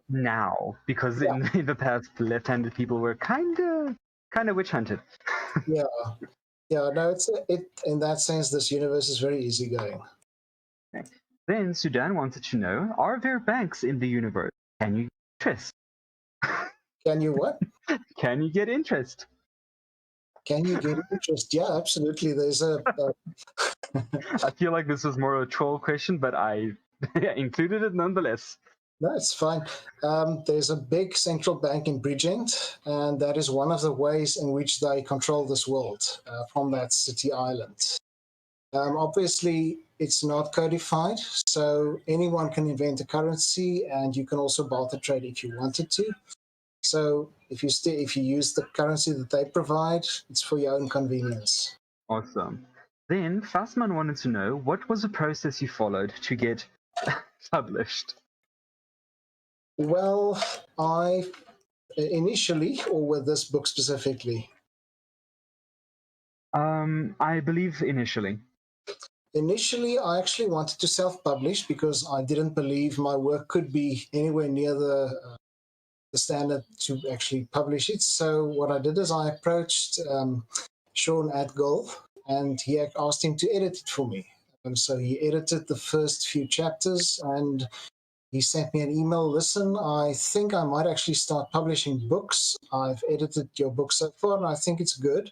Now, because in the past, left-handed people were kind of witch hunted. Yeah. No, it in that sense, this universe is very easygoing. Okay. Then Sudan wanted to know: are there banks in the universe? Can you get interest? Can you what? Can you get interest? Can you get interest? Yeah, absolutely. There's a I feel like this was more of a troll question, but I included it nonetheless. No, it's fine. There's a big central bank in Bridgend, and that is one of the ways in which they control this world from that city island. Obviously, it's not codified, so anyone can invent a currency, and you can also barter trade if you wanted to. So if you use the currency that they provide, it's for your own convenience. Awesome. Then Fassman wanted to know what was the process you followed to get published. Well, I initially, or with this book specifically? I believe initially. Initially, I actually wanted to self-publish because I didn't believe my work could be anywhere near the standard to actually publish it. So what I did is I approached Sean at Goal, and he asked him to edit it for me. And so he edited the first few chapters, and he sent me an email. Listen, I think I might actually start publishing books. I've edited your book so far, and I think it's good.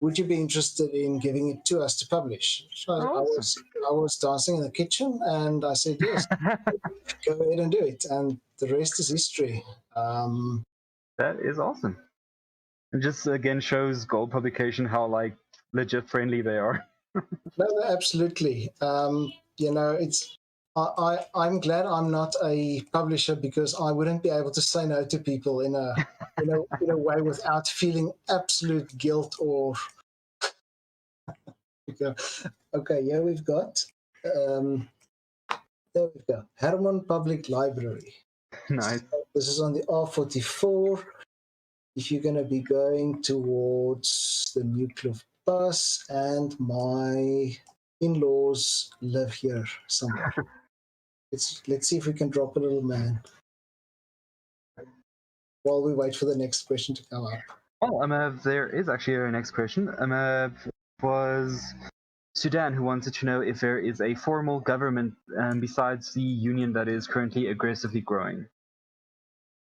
Would you be interested in giving it to us to publish? So Awesome. I was dancing in the kitchen, and I said yes. Go ahead and do it, and the rest is history. That is awesome. It just again shows Gold Publication how like legit friendly they are. No, absolutely. It's I'm glad I'm not a publisher because I wouldn't be able to say no to people in a way without feeling absolute guilt or. Okay, here we've got. There we go. Hermon Public Library. Nice. So this is on the R44. If you're going to be going towards the Newcliff bus, and my in-laws live here somewhere. Let's see if we can drop a little man while we wait for the next question to come up. Oh, there is actually a next question. Was Sudan who wanted to know if there is a formal government besides the union that is currently aggressively growing.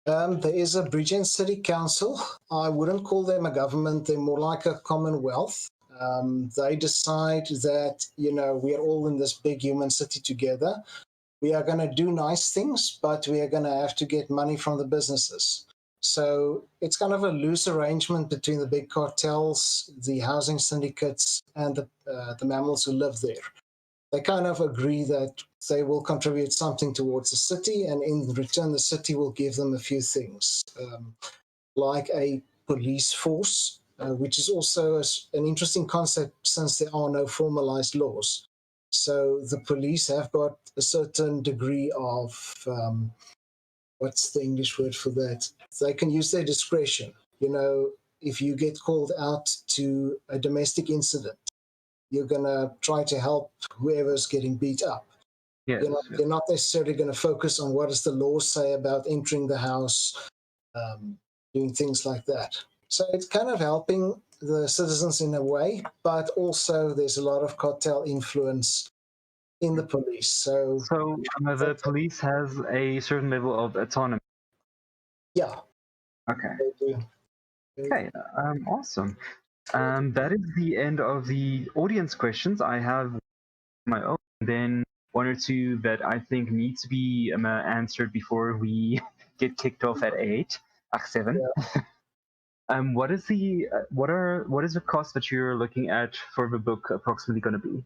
There is a Bridgend City Council. I wouldn't call them a government, they're more like a commonwealth. They decide that, we are all in this big human city together. We are going to do nice things, but we are going to have to get money from the businesses. So it's kind of a loose arrangement between the big cartels, the housing syndicates, and the mammals who live there. They kind of agree that they will contribute something towards the city, and in return, the city will give them a few things, like a police force, which is also an interesting concept since there are no formalized laws. So the police have got a certain degree of, what's the English word for that? They can use their discretion. If you get called out to a domestic incident, you're going to try to help whoever's getting beat up. Yes. You're not necessarily going to focus on what does the law say about entering the house, doing things like that. So it's kind of helping the citizens in a way, but also there's a lot of cartel influence in the police. So the police has a certain level of autonomy. Yeah. Okay. They do. Okay. Awesome. That is the end of the audience questions. I have my own, then one or two that I think need to be answered before we get kicked off at 7. Yeah. What is the cost that you're looking at for the book approximately going to be?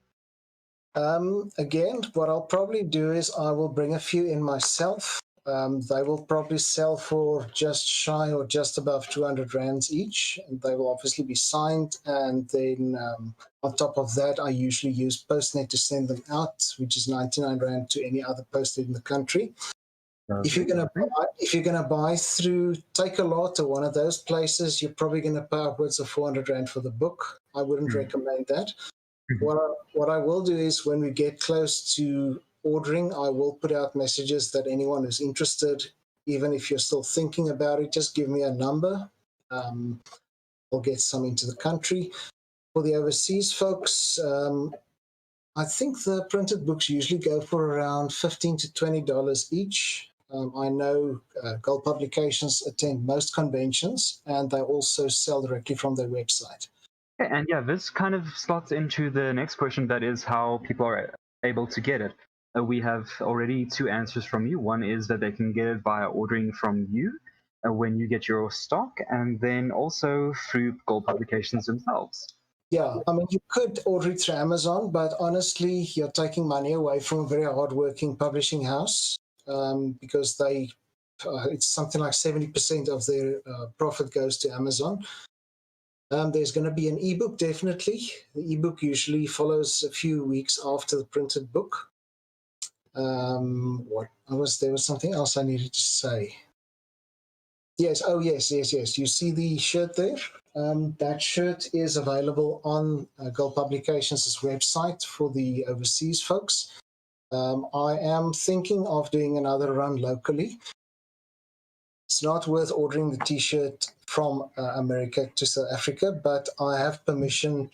Again, what I'll probably do is I will bring a few in myself. They will probably sell for just shy or just above 200 rands each. And they will obviously be signed. And then on top of that, I usually use Postnet to send them out, which is 99 rand to any other Postnet in the country. If you're gonna buy through Take-A-Lot or one of those places, you're probably gonna pay upwards of 400 rand for the book. I wouldn't recommend that. What I will do is when we get close to ordering, I will put out messages that anyone who's interested, even if you're still thinking about it, just give me a number. I'll get some into the country. For the overseas folks, I think the printed books usually go for around $15 to $20 each. I know Gold Publications attend most conventions, and they also sell directly from their website. And yeah, this kind of slots into the next question, that is how people are able to get it. We have already two answers from you. One is that they can get it via ordering from you when you get your stock, and then also through Gold Publications themselves. Yeah, I mean, you could order it through Amazon, but honestly, you're taking money away from a very hardworking publishing house because it's something like 70% of their profit goes to Amazon. There's going to be an ebook, definitely. The ebook usually follows a few weeks after the printed book. There was something else I needed to say. Yes. Oh, yes. You see the shirt there? That shirt is available on Gold Publications' website for the overseas folks. I am thinking of doing another run locally. It's not worth ordering the T-shirt from America to South Africa, but I have permission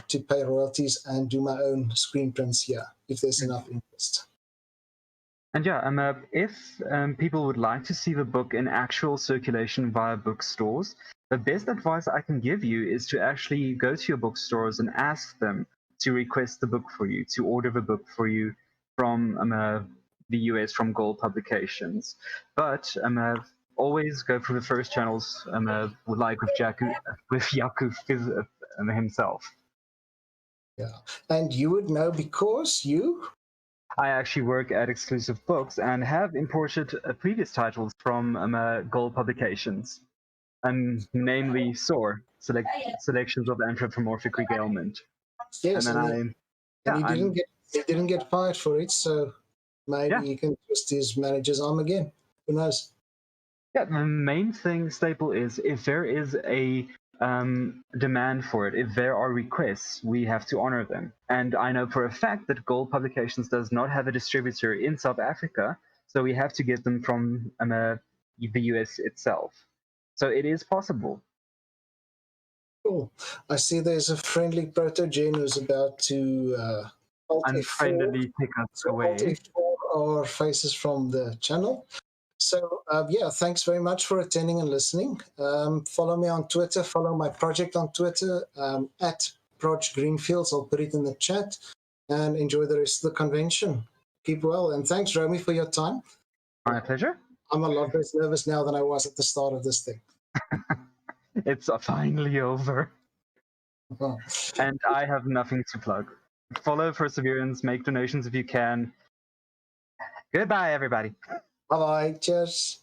to pay royalties and do my own screen prints here if there's enough interest. And yeah, if people would like to see the book in actual circulation via bookstores, the best advice I can give you is to actually go to your bookstores and ask them to request the book for you, to order the book for you from the US, from Gold Publications. But always go for the first channels, like with Yaku himself. Yeah, and you would know because I actually work at Exclusive Books and have imported previous titles from Gold Publications, namely SOAR, Selections of Anthropomorphic Regalement. Yes, and then he didn't get fired for it, so maybe he can twist his manager's arm again. Who knows? Yeah, the main thing, Staple, is if there is a demand for it, if there are requests, we have to honor them. And I know for a fact that Gold Publications does not have a distributor in South Africa, so we have to get them from the US itself. So it is possible. Cool. I see there's a friendly protogen who's about to unfriendly pick us away. Alt F4 our faces from the channel. So, yeah, thanks very much for attending and listening. Follow me on Twitter, follow my project on Twitter, at Proj Greenfields. I'll put it in the chat, and enjoy the rest of the convention. Keep well, and thanks, Romy, for your time. My pleasure. I'm a lot less nervous now than I was at the start of this thing. It's finally over. And I have nothing to plug. Follow FURSAverance, make donations if you can. Goodbye, everybody. Bye-bye. Cheers.